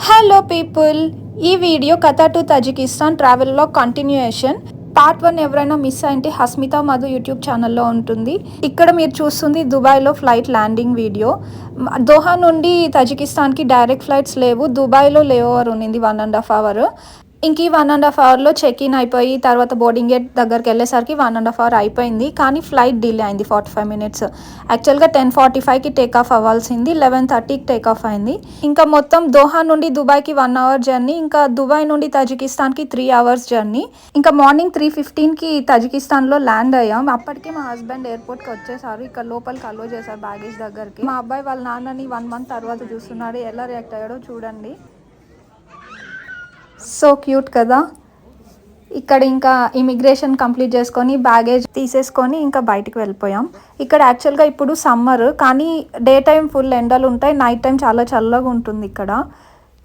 Hello people, ఈ video కథ to Tajikistan ట్రావెల్లో continuation. Part 1 ఎవరైనా మిస్ అయింటే హస్మిత మధు యూట్యూబ్ ఛానల్లో ఉంటుంది. ఇక్కడ మీరు చూస్తుంది దుబాయ్లో ఫ్లైట్ ల్యాండింగ్ వీడియో. దోహా నుండి తజికిస్తాన్కి డైరెక్ట్ ఫ్లైట్స్ లేవు. దుబాయ్లో లేఓవర్ ఉన్నింది 1.5 అవర్. ఇంక ఈ 1.5 అవర్లో చెక్ ఇన్ అయిపోయి తర్వాత బోర్డింగ్ గేట్ దగ్గరికి వెళ్ళేసరికి 1.5 అవర్ అయిపోయింది. కానీ ఫ్లైట్ డిలే అయింది 45 మినిట్స్. యాక్చువల్గా 10:45కి టేక్ ఆఫ్ అవ్వాల్సింది, 11:30కి టేక్ ఆఫ్ అయింది. ఇంకా మొత్తం దోహా నుండి దుబాయ్కి 1 అవర్ జర్నీ, ఇంకా దుబాయ్ నుండి తజికిస్తాన్కి 3 అవర్స్ జర్నీ. ఇంకా మార్నింగ్ 3:15కి తజికిస్తాన్లో ల్యాండ్ అయ్యాం. అప్పటికే మా హస్బెండ్ ఎయిర్పోర్ట్కి వచ్చేసారు. ఇక్కడ లోపలికి అలో చేశారు బ్యాగేజ్ దగ్గరికి. మా అబ్బాయి వాళ్ళ నాన్నని 1 మంత్ తర్వాత చూస్తున్నాడు. ఎలా రియాక్ట్ అయ్యాడో చూడండి. సో క్యూట్ కదా. ఇక్కడ ఇంకా ఇమిగ్రేషన్ కంప్లీట్ చేసుకొని బ్యాగేజ్ తీసేసుకొని ఇంకా బయటికి వెళ్ళిపోయాం. ఇక్కడ యాక్చువల్గా ఇప్పుడు సమ్మర్, కానీ డే టైం ఫుల్ ఎండలు ఉంటాయి, నైట్ టైం చాలా చల్లగా ఉంటుంది ఇక్కడ.